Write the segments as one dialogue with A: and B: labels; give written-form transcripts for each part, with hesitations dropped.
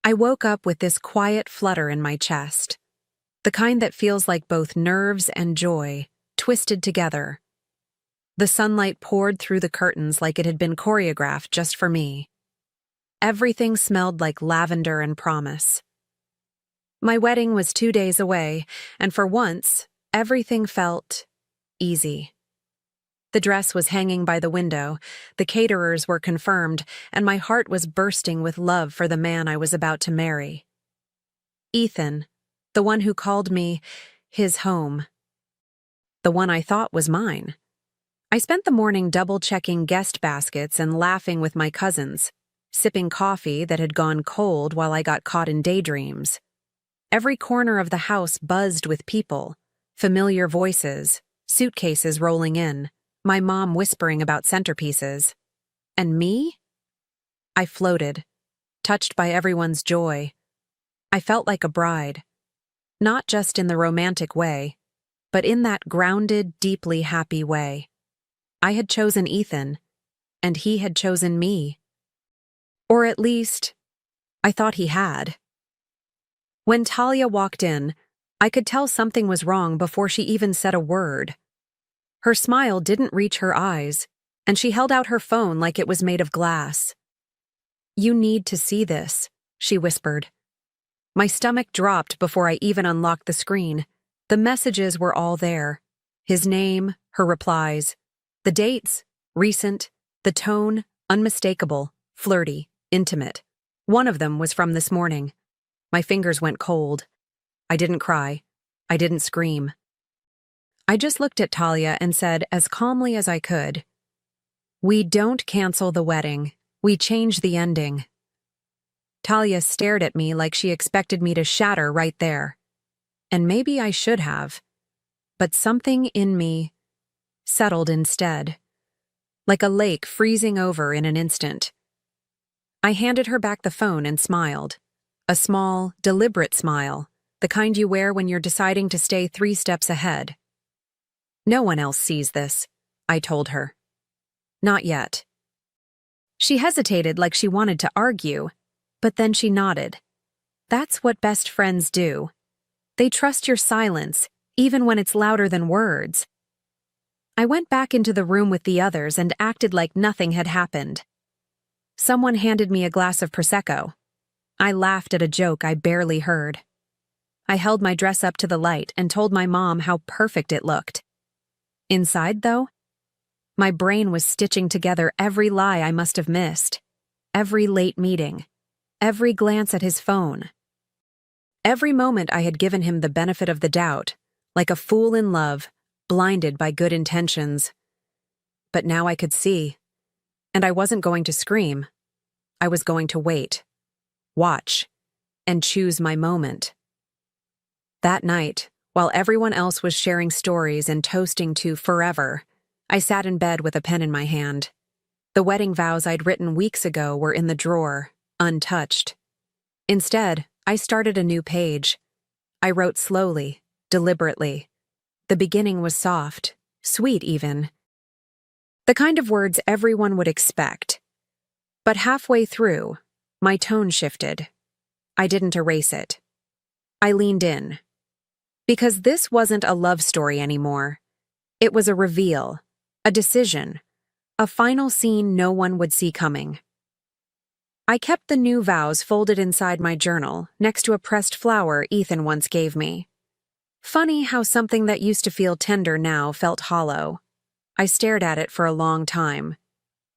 A: I woke up with this quiet flutter in my chest, the kind that feels like both nerves and joy, twisted together. The sunlight poured through the curtains like it had been choreographed just for me. Everything smelled like lavender and promise. My wedding was 2 days away, and for once, everything felt easy. The dress was hanging by the window, the caterers were confirmed, and my heart was bursting with love for the man I was about to marry. Ethan, the one who called me his home. The one I thought was mine. I spent the morning double-checking guest baskets and laughing with my cousins, sipping coffee that had gone cold while I got caught in daydreams. Every corner of the house buzzed with people, familiar voices, suitcases rolling in, my mom whispering about centerpieces. And me? I floated, touched by everyone's joy. I felt like a bride, not just in the romantic way, but in that grounded, deeply happy way. I had chosen Ethan, and he had chosen me. Or at least, I thought he had. When Talia walked in, I could tell something was wrong before she even said a word. Her smile didn't reach her eyes, and she held out her phone like it was made of glass. "You need to see this," she whispered. My stomach dropped before I even unlocked the screen. The messages were all there. His name, her replies. The dates, recent. The tone, unmistakable, flirty, intimate. One of them was from this morning. My fingers went cold. I didn't cry. I didn't scream. I just looked at Talia and said as calmly as I could, "We don't cancel the wedding. We change the ending." Talia stared at me like she expected me to shatter right there. And maybe I should have. But something in me settled instead, like a lake freezing over in an instant. I handed her back the phone and smiled. A small, deliberate smile, the kind you wear when you're deciding to stay 3 steps ahead. "No one else sees this," I told her. "Not yet." She hesitated like she wanted to argue, but then she nodded. That's what best friends do. They trust your silence, even when it's louder than words. I went back into the room with the others and acted like nothing had happened. Someone handed me a glass of Prosecco. I laughed at a joke I barely heard. I held my dress up to the light and told my mom how perfect it looked. Inside, though, my brain was stitching together every lie I must have missed, every late meeting, every glance at his phone. Every moment I had given him the benefit of the doubt, like a fool in love, blinded by good intentions. But now I could see, and I wasn't going to scream. I was going to wait, watch, and choose my moment. That night, while everyone else was sharing stories and toasting to forever, I sat in bed with a pen in my hand. The wedding vows I'd written weeks ago were in the drawer, untouched. Instead, I started a new page. I wrote slowly, deliberately. The beginning was soft, sweet even. The kind of words everyone would expect. But halfway through, my tone shifted. I didn't erase it. I leaned in. Because this wasn't a love story anymore. It was a reveal, a decision, a final scene no one would see coming. I kept the new vows folded inside my journal, next to a pressed flower Ethan once gave me. Funny how something that used to feel tender now felt hollow. I stared at it for a long time.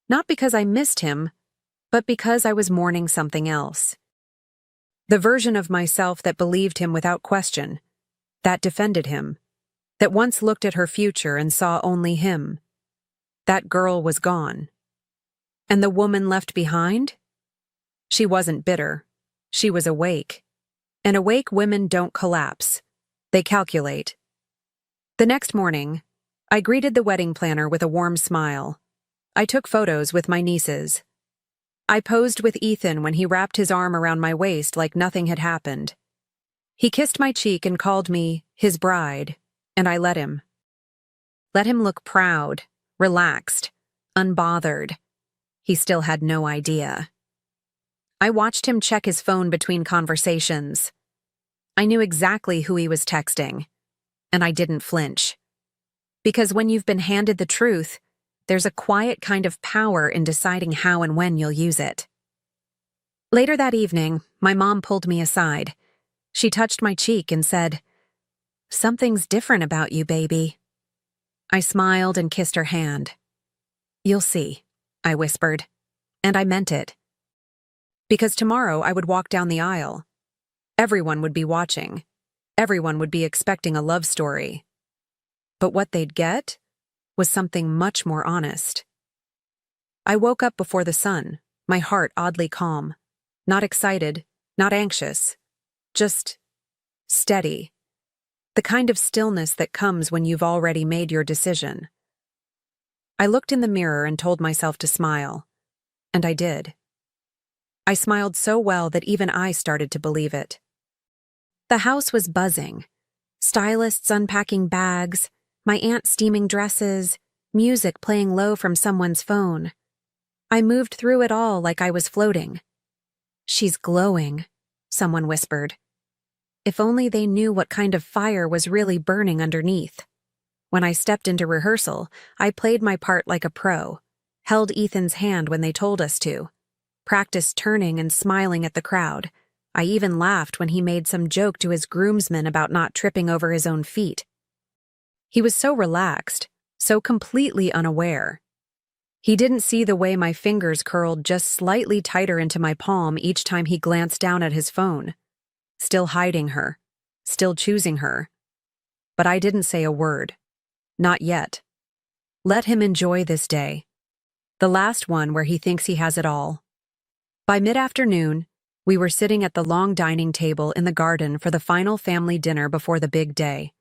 A: Not because I missed him, but because I was mourning something else. The version of myself that believed him without question, that defended him, that once looked at her future and saw only him. That girl was gone. And the woman left behind? She wasn't bitter. She was awake. And awake women don't collapse. They calculate. The next morning, I greeted the wedding planner with a warm smile. I took photos with my nieces. I posed with Ethan when he wrapped his arm around my waist like nothing had happened. He kissed my cheek and called me his bride, and I let him. Let him look proud, relaxed, unbothered. He still had no idea. I watched him check his phone between conversations. I knew exactly who he was texting, and I didn't flinch. Because when you've been handed the truth, there's a quiet kind of power in deciding how and when you'll use it. Later that evening, my mom pulled me aside. She touched my cheek and said, "Something's different about you, baby." I smiled and kissed her hand. "You'll see," I whispered, and I meant it. Because tomorrow I would walk down the aisle. Everyone would be watching. Everyone would be expecting a love story. But what they'd get was something much more honest. I woke up before the sun, my heart oddly calm. Not excited, not anxious. Just steady. The kind of stillness that comes when you've already made your decision. I looked in the mirror and told myself to smile. And I did. I smiled so well that even I started to believe it. The house was buzzing. Stylists unpacking bags, my aunt steaming dresses, music playing low from someone's phone. I moved through it all like I was floating. "She's glowing," someone whispered. If only they knew what kind of fire was really burning underneath. When I stepped into rehearsal, I played my part like a pro, held Ethan's hand when they told us to, practiced turning and smiling at the crowd. I even laughed when he made some joke to his groomsmen about not tripping over his own feet. He was so relaxed, so completely unaware. He didn't see the way my fingers curled just slightly tighter into my palm each time he glanced down at his phone. Still hiding her, still choosing her. But I didn't say a word. Not yet. Let him enjoy this day. The last one where he thinks he has it all. By mid-afternoon, we were sitting at the long dining table in the garden for the final family dinner before the big day.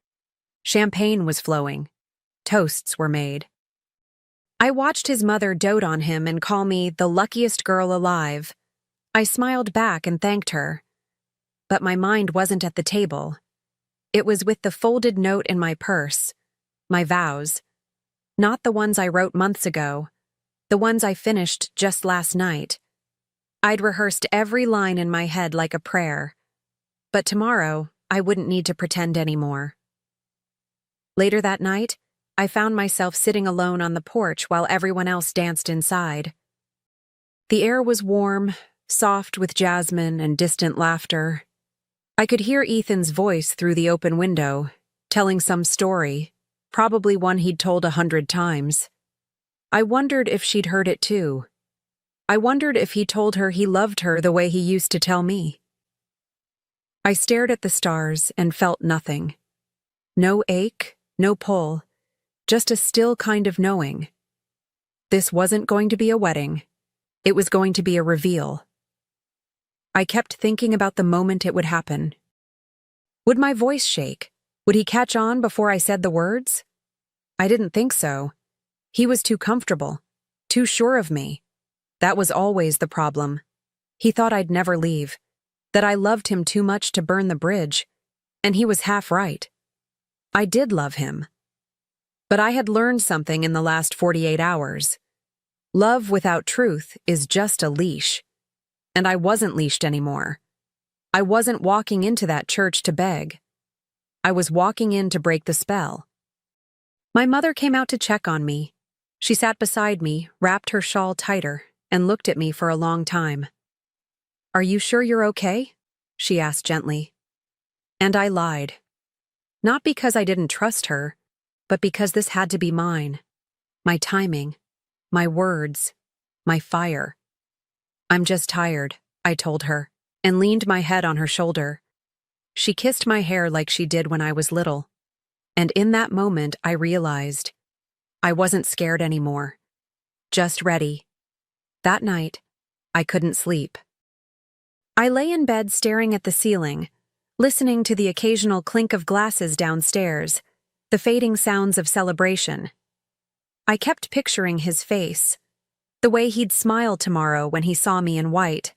A: Champagne was flowing. Toasts were made. I watched his mother dote on him and call me the luckiest girl alive. I smiled back and thanked her. But my mind wasn't at the table. It was with the folded note in my purse, my vows. Not the ones I wrote months ago, the ones I finished just last night. I'd rehearsed every line in my head like a prayer. But tomorrow, I wouldn't need to pretend anymore. Later that night, I found myself sitting alone on the porch while everyone else danced inside. The air was warm, soft with jasmine and distant laughter. I could hear Ethan's voice through the open window, telling some story, probably one he'd told 100 times. I wondered if she'd heard it too. I wondered if he told her he loved her the way he used to tell me. I stared at the stars and felt nothing. No ache, no pull, just a still kind of knowing. This wasn't going to be a wedding. It was going to be a reveal. I kept thinking about the moment it would happen. Would my voice shake? Would he catch on before I said the words? I didn't think so. He was too comfortable, too sure of me. That was always the problem. He thought I'd never leave, that I loved him too much to burn the bridge, and he was half right. I did love him. But I had learned something in the last 48 hours. Love without truth is just a leash. And I wasn't leashed anymore. I wasn't walking into that church to beg. I was walking in to break the spell. My mother came out to check on me. She sat beside me, wrapped her shawl tighter, and looked at me for a long time. "Are you sure you're okay?" she asked gently. And I lied. Not because I didn't trust her, but because this had to be mine. My timing, my words, my fire. "I'm just tired," I told her, and leaned my head on her shoulder. She kissed my hair like she did when I was little. And in that moment, I realized I wasn't scared anymore. Just ready. That night, I couldn't sleep. I lay in bed staring at the ceiling, listening to the occasional clink of glasses downstairs, the fading sounds of celebration. I kept picturing his face, the way he'd smile tomorrow when he saw me in white.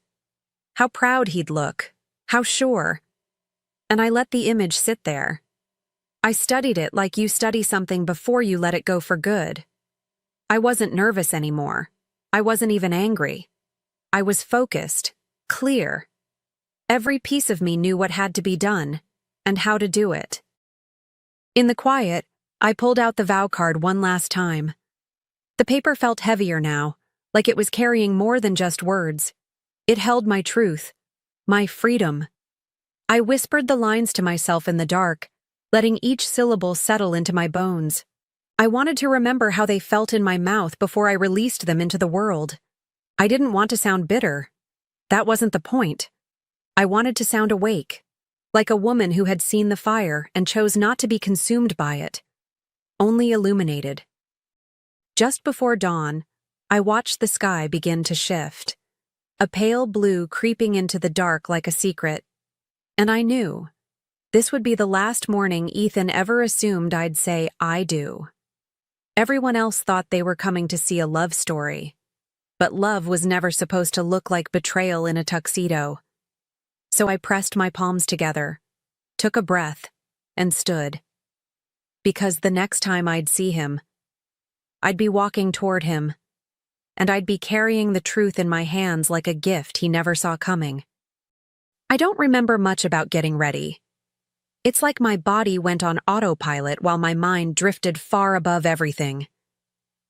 A: How proud he'd look, how sure. And I let the image sit there. I studied it like you study something before you let it go for good. I wasn't nervous anymore. I wasn't even angry. I was focused, clear. Every piece of me knew what had to be done, and how to do it. In the quiet, I pulled out the vow card one last time. The paper felt heavier now, like it was carrying more than just words. It held my truth, my freedom. I whispered the lines to myself in the dark, letting each syllable settle into my bones. I wanted to remember how they felt in my mouth before I released them into the world. I didn't want to sound bitter. That wasn't the point. I wanted to sound awake, like a woman who had seen the fire and chose not to be consumed by it, only illuminated. Just before dawn, I watched the sky begin to shift, a pale blue creeping into the dark like a secret, and I knew this would be the last morning Ethan ever assumed I'd say I do. Everyone else thought they were coming to see a love story, but love was never supposed to look like betrayal in a tuxedo. So I pressed my palms together, took a breath, and stood. Because the next time I'd see him, I'd be walking toward him, and I'd be carrying the truth in my hands like a gift he never saw coming. I don't remember much about getting ready. It's like my body went on autopilot while my mind drifted far above everything.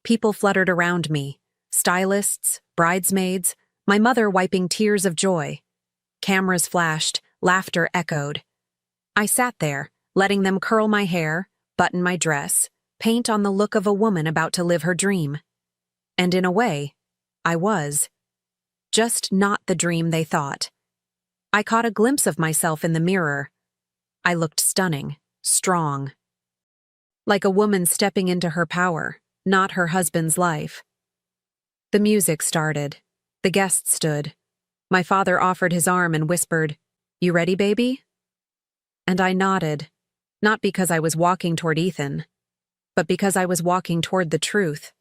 A: People fluttered around me, stylists, bridesmaids, my mother wiping tears of joy. Cameras flashed, laughter echoed. I sat there, letting them curl my hair, button my dress, paint on the look of a woman about to live her dream. And in a way, I was. Just not the dream they thought. I caught a glimpse of myself in the mirror. I looked stunning, strong. Like a woman stepping into her power, not her husband's life. The music started. The guests stood. My father offered his arm and whispered, "You ready, baby?" And I nodded, not because I was walking toward Ethan, but because I was walking toward the truth.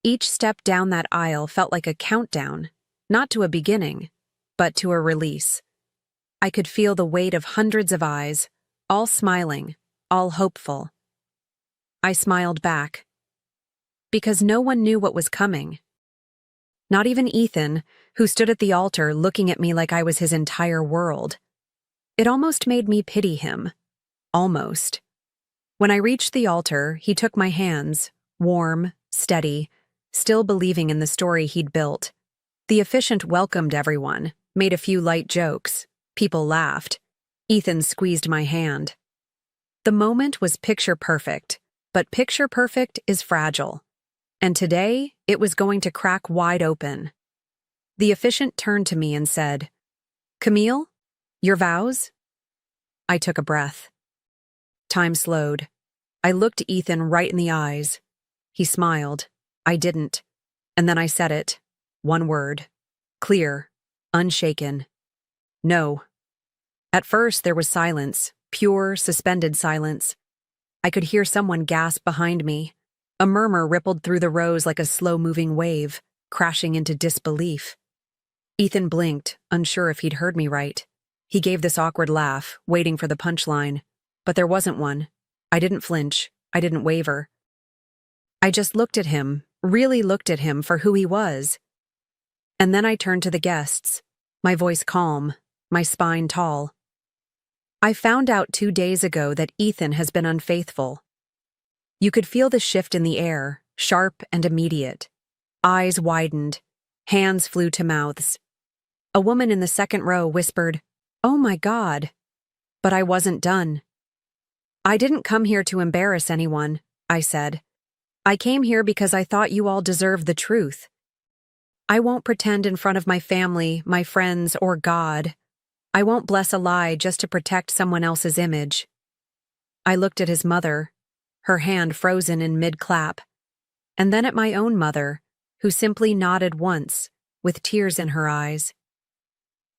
A: Each step down that aisle felt like a countdown, not to a beginning, but to a release. I could feel the weight of hundreds of eyes, all smiling, all hopeful. I smiled back. Because no one knew what was coming. Not even Ethan, who stood at the altar looking at me like I was his entire world. It almost made me pity him. Almost. When I reached the altar, he took my hands, warm, steady, still believing in the story he'd built. The officiant welcomed everyone, made a few light jokes. People laughed. Ethan squeezed my hand. The moment was picture perfect, but picture perfect is fragile. And today, it was going to crack wide open. The officiant turned to me and said, "Camille, your vows?" I took a breath. Time slowed. I looked Ethan right in the eyes. He smiled. I didn't. And then I said it. One word. Clear. Unshaken. No. At first, there was silence, pure, suspended silence. I could hear someone gasp behind me. A murmur rippled through the rows like a slow-moving wave, crashing into disbelief. Ethan blinked, unsure if he'd heard me right. He gave this awkward laugh, waiting for the punchline. But there wasn't one. I didn't flinch. I didn't waver. I just looked at him, really looked at him for who he was. And then I turned to the guests, my voice calm, my spine tall. I found out 2 days ago that Ethan has been unfaithful. You could feel the shift in the air, sharp and immediate. Eyes widened. Hands flew to mouths. A woman in the second row whispered, "Oh my God." But I wasn't done. "I didn't come here to embarrass anyone," I said. "I came here because I thought you all deserved the truth. I won't pretend in front of my family, my friends, or God. I won't bless a lie just to protect someone else's image." I looked at his mother, her hand frozen in mid-clap, and then at my own mother, who simply nodded once, with tears in her eyes.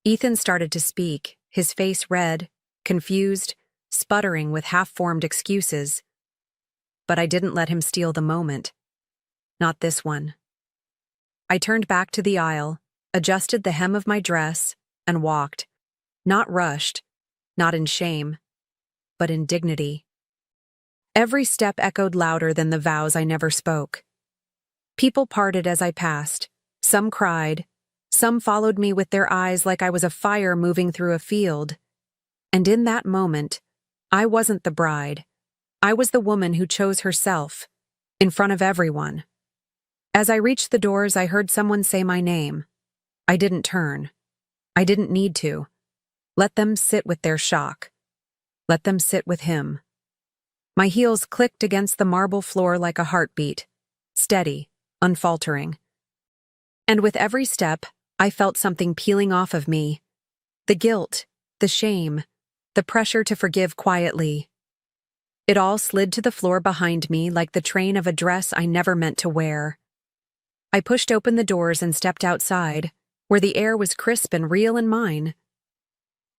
A: Ethan started to speak, his face red, confused, sputtering with half-formed excuses. But I didn't let him steal the moment. Not this one. I turned back to the aisle, adjusted the hem of my dress, and walked. Not rushed, not in shame, but in dignity. Every step echoed louder than the vows I never spoke. People parted as I passed. Some cried, Some followed me with their eyes like I was a fire moving through a field. And in that moment, I wasn't the bride. I was the woman who chose herself, in front of everyone. As I reached the doors, I heard someone say my name. I didn't turn. I didn't need to. Let them sit with their shock. Let them sit with him. My heels clicked against the marble floor like a heartbeat, steady, unfaltering. And with every step, I felt something peeling off of me. The guilt, the shame, the pressure to forgive quietly. It all slid to the floor behind me like the train of a dress I never meant to wear. I pushed open the doors and stepped outside, where the air was crisp and real and mine.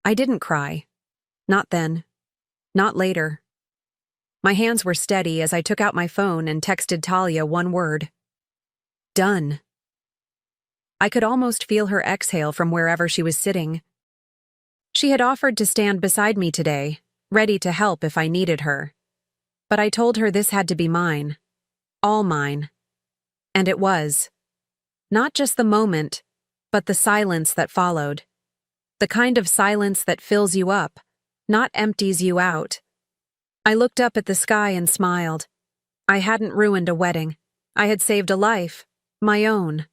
A: I didn't cry. Not then. Not later. My hands were steady as I took out my phone and texted Talia one word. Done. I could almost feel her exhale from wherever she was sitting. She had offered to stand beside me today, ready to help if I needed her. But I told her this had to be mine. All mine. And it was. Not just the moment, but the silence that followed. The kind of silence that fills you up, not empties you out. I looked up at the sky and smiled. I hadn't ruined a wedding. I had saved a life, my own.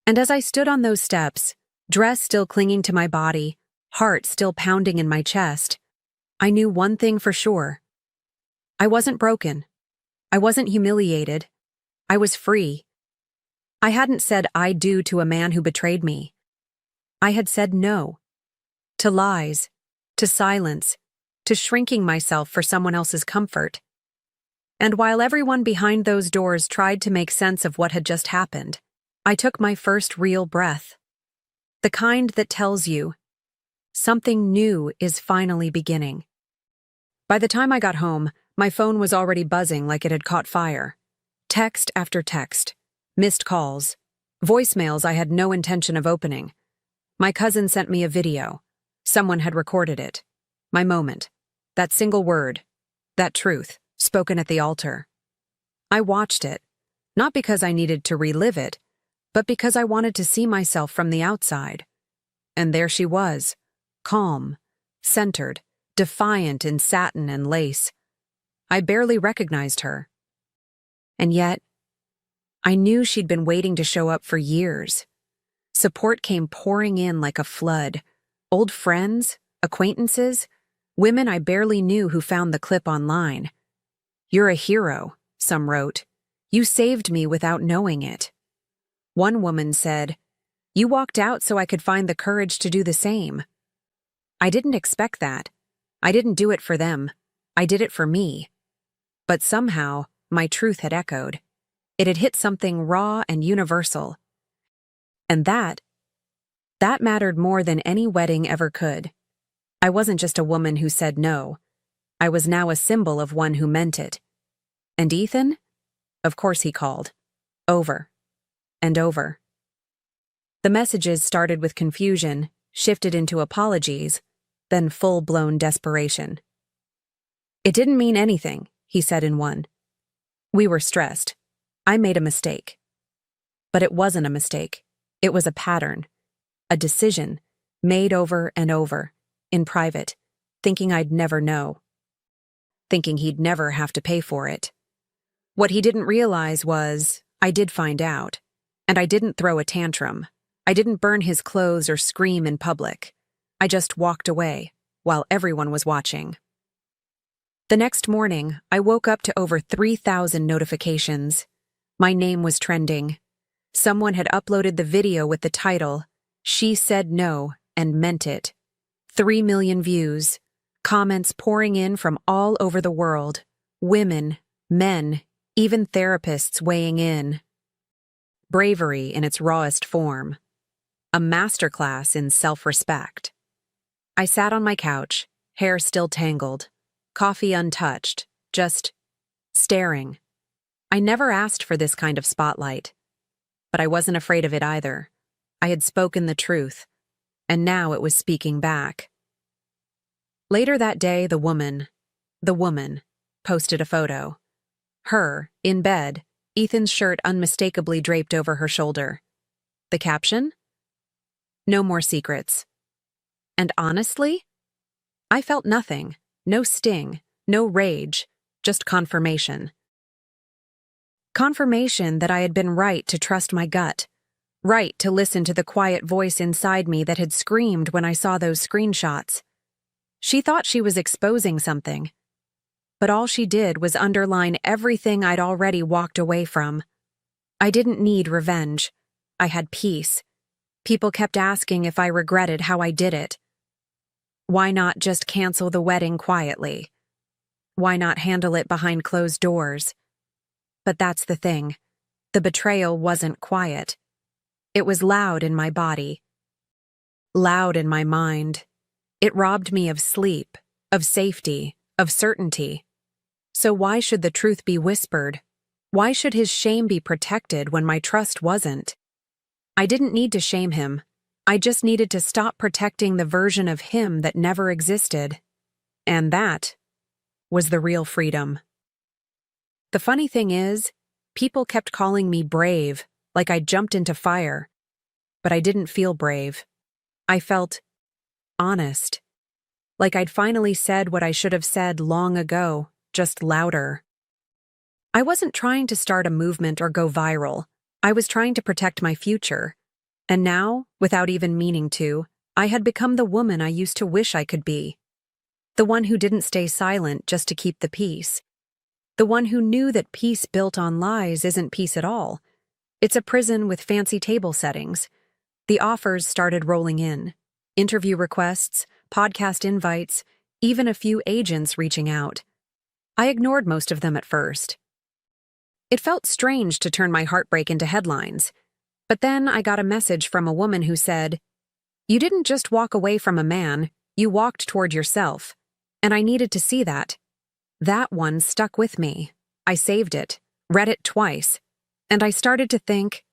A: And as I stood on those steps, dress still clinging to my body, heart still pounding in my chest, I knew one thing for sure. I wasn't broken. I wasn't humiliated. I was free. I hadn't said I do to a man who betrayed me. I had said no. To lies, to silence, to shrinking myself for someone else's comfort. And while everyone behind those doors tried to make sense of what had just happened, I took my first real breath. The kind that tells you, something new is finally beginning. By the time I got home, my phone was already buzzing like it had caught fire. Text after text, missed calls, voicemails I had no intention of opening. My cousin sent me a video. Someone had recorded it. My moment. That single word. That truth, spoken at the altar. I watched it, not because I needed to relive it, but because I wanted to see myself from the outside. And there she was, calm, centered, defiant in satin and lace. I barely recognized her. And yet, I knew she'd been waiting to show up for years. Support came pouring in like a flood. Old friends, acquaintances, women I barely knew who found the clip online. "You're a hero," some wrote. "You saved me without knowing it." One woman said, "You walked out so I could find the courage to do the same." I didn't expect that. I didn't do it for them. I did it for me. But somehow, my truth had echoed. It had hit something raw and universal. And that mattered more than any wedding ever could. I wasn't just a woman who said no. I was now a symbol of one who meant it. And Ethan? Of course he called. Over. And over. The messages started with confusion, shifted into apologies, then full-blown desperation. "It didn't mean anything," he said in one. "We were stressed. I made a mistake." But it wasn't a mistake. It was a pattern. A decision, made over and over, in private, thinking I'd never know. Thinking he'd never have to pay for it. What he didn't realize was, I did find out. And I didn't throw a tantrum. I didn't burn his clothes or scream in public. I just walked away, while everyone was watching. The next morning, I woke up to over 3,000 notifications. My name was trending. Someone had uploaded the video with the title, "She Said No and Meant It." 3 million views, comments pouring in from all over the world, women, men, even therapists weighing in. Bravery in its rawest form. A masterclass in self-respect. I sat on my couch, hair still tangled, coffee untouched, just staring. I never asked for this kind of spotlight. But I wasn't afraid of it either. I had spoken the truth, and now it was speaking back. Later that day, the woman, posted a photo. Her, in bed, Ethan's shirt unmistakably draped over her shoulder. The caption? No more secrets. And honestly, I felt nothing. No sting, no rage, just confirmation. Confirmation that I had been right to trust my gut, right to listen to the quiet voice inside me that had screamed when I saw those screenshots. She thought she was exposing something, but all she did was underline everything I'd already walked away from. I didn't need revenge. I had peace. People kept asking if I regretted how I did it. Why not just cancel the wedding quietly? Why not handle it behind closed doors? But that's the thing. The betrayal wasn't quiet. It was loud in my body. Loud in my mind. It robbed me of sleep, of safety, of certainty. So why should the truth be whispered? Why should his shame be protected when my trust wasn't? I didn't need to shame him. I just needed to stop protecting the version of him that never existed. And that was the real freedom. The funny thing is, people kept calling me brave, like I'd jumped into fire. But I didn't feel brave. I felt honest. Like I'd finally said what I should have said long ago, just louder. I wasn't trying to start a movement or go viral. I was trying to protect my future. And now, without even meaning to, I had become the woman I used to wish I could be. The one who didn't stay silent just to keep the peace. The one who knew that peace built on lies isn't peace at all. It's a prison with fancy table settings. The offers started rolling in. Interview requests, podcast invites, even a few agents reaching out. I ignored most of them at first. It felt strange to turn my heartbreak into headlines. But then I got a message from a woman who said, "You didn't just walk away from a man, you walked toward yourself." And I needed to see that. That one stuck with me. I saved it, read it twice, and I started to think,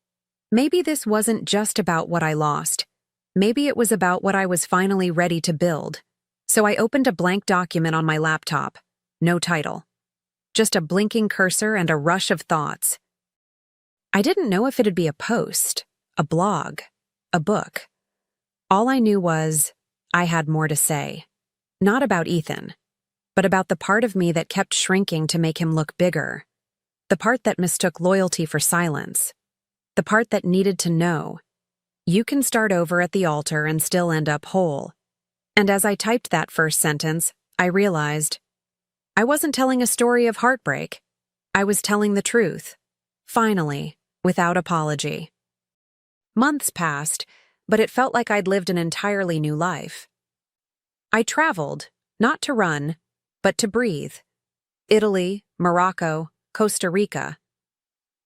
A: maybe this wasn't just about what I lost. Maybe it was about what I was finally ready to build. So I opened a blank document on my laptop. No title. Just a blinking cursor and a rush of thoughts. I didn't know if it'd be a post, a blog, a book. All I knew was I had more to say. Not about Ethan, but about the part of me that kept shrinking to make him look bigger. The part that mistook loyalty for silence. The part that needed to know. You can start over at the altar and still end up whole. And as I typed that first sentence, I realized I wasn't telling a story of heartbreak. I was telling the truth. Finally, without apology. Months passed, but it felt like I'd lived an entirely new life. I traveled, not to run, but to breathe. Italy, Morocco, Costa Rica.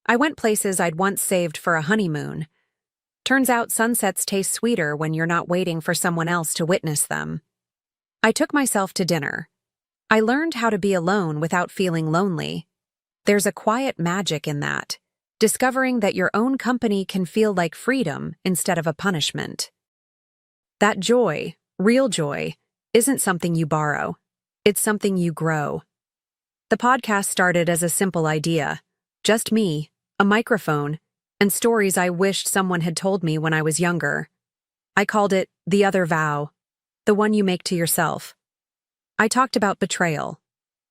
A: I went places I'd once saved for a honeymoon. Turns out sunsets taste sweeter when you're not waiting for someone else to witness them. I took myself to dinner. I learned how to be alone without feeling lonely. There's a quiet magic in that. Discovering that your own company can feel like freedom instead of a punishment. That joy, real joy, isn't something you borrow. It's something you grow. The podcast started as a simple idea. Just me, a microphone, and stories I wished someone had told me when I was younger. I called it The Other Vow, the one you make to yourself. I talked about betrayal,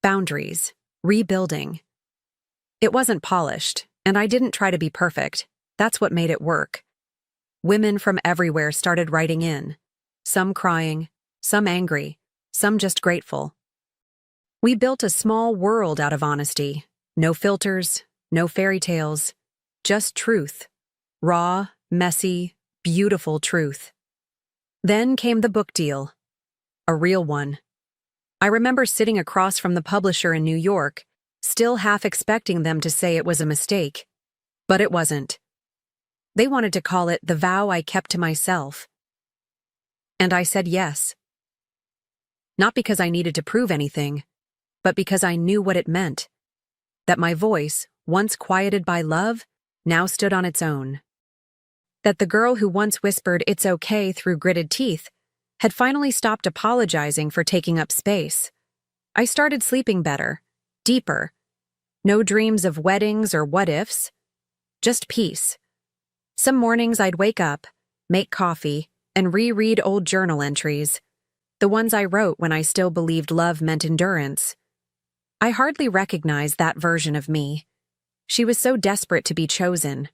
A: boundaries, rebuilding. It wasn't polished, and I didn't try to be perfect. That's what made it work. Women from everywhere started writing in. Some crying, some angry, some just grateful. We built a small world out of honesty. No filters, no fairy tales, just truth. Raw, messy, beautiful truth. Then came the book deal. A real one. I remember sitting across from the publisher in New York, still half expecting them to say it was a mistake. But it wasn't. They wanted to call it The Vow I Kept to Myself. And I said yes. Not because I needed to prove anything, but because I knew what it meant. That my voice, once quieted by love, now stood on its own. That the girl who once whispered "it's okay" through gritted teeth had finally stopped apologizing for taking up space. I started sleeping better, deeper. No dreams of weddings or what-ifs. Just peace. Some mornings I'd wake up, make coffee, and reread old journal entries, the ones I wrote when I still believed love meant endurance. I hardly recognized that version of me. She was so desperate to be chosen,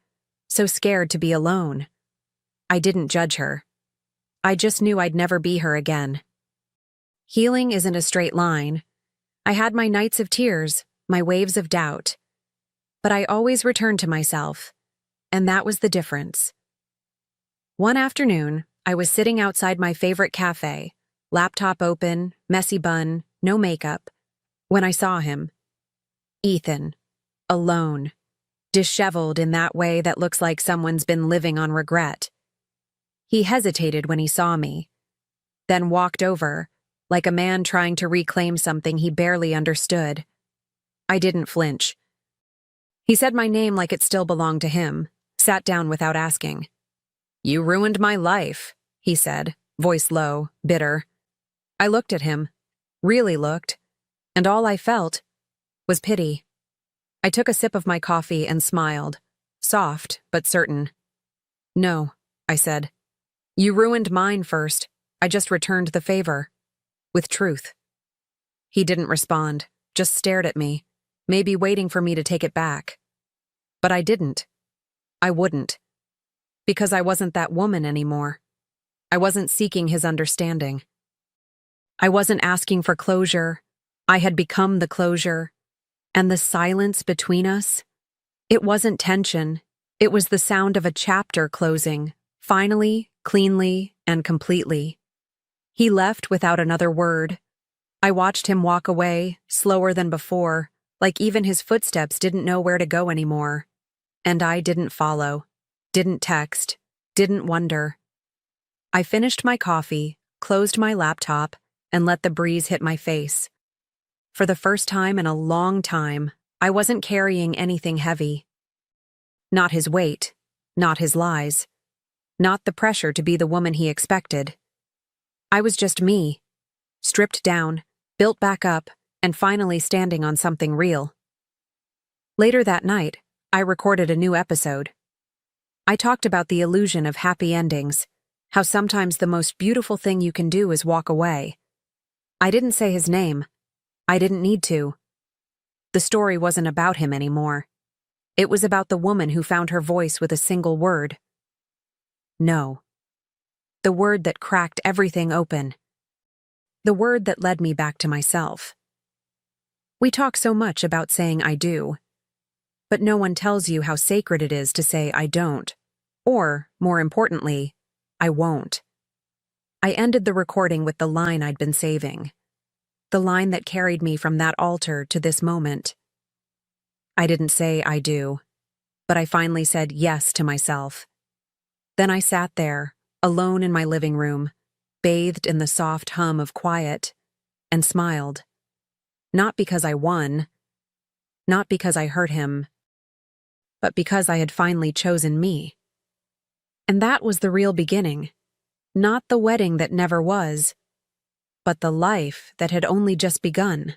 A: so scared to be alone. I didn't judge her. I just knew I'd never be her again. Healing isn't a straight line. I had my nights of tears, my waves of doubt. But I always returned to myself, and that was the difference. One afternoon, I was sitting outside my favorite cafe, laptop open, messy bun, no makeup, when I saw him. Ethan, alone, disheveled in that way that looks like someone's been living on regret. He hesitated when he saw me, then walked over, like a man trying to reclaim something he barely understood. I didn't flinch. He said my name like it still belonged to him, sat down without asking. "You ruined my life," he said, voice low, bitter. I looked at him, really looked, and all I felt was pity. I took a sip of my coffee and smiled, soft but certain. "No," I said. "You ruined mine first. I just returned the favor. With truth." He didn't respond, just stared at me, maybe waiting for me to take it back. But I didn't. I wouldn't. Because I wasn't that woman anymore. I wasn't seeking his understanding. I wasn't asking for closure. I had become the closure. And the silence between us, it wasn't tension. It was the sound of a chapter closing, finally, cleanly, and completely. He left without another word. I watched him walk away, slower than before, like even his footsteps didn't know where to go anymore. And I didn't follow, didn't text, didn't wonder. I finished my coffee, closed my laptop, and let the breeze hit my face. For the first time in a long time, I wasn't carrying anything heavy. Not his weight, not his lies, not the pressure to be the woman he expected. I was just me, stripped down, built back up, and finally standing on something real. Later that night, I recorded a new episode. I talked about the illusion of happy endings, how sometimes the most beautiful thing you can do is walk away. I didn't say his name. I didn't need to. The story wasn't about him anymore. It was about the woman who found her voice with a single word. No. The word that cracked everything open. The word that led me back to myself. We talk so much about saying I do, but no one tells you how sacred it is to say I don't, or, more importantly, I won't. I ended the recording with the line I'd been saving, the line that carried me from that altar to this moment. I didn't say I do, but I finally said yes to myself. Then I sat there, alone in my living room, bathed in the soft hum of quiet, and smiled. Not because I won, not because I hurt him, but because I had finally chosen me. And that was the real beginning, not the wedding that never was, but the life that had only just begun.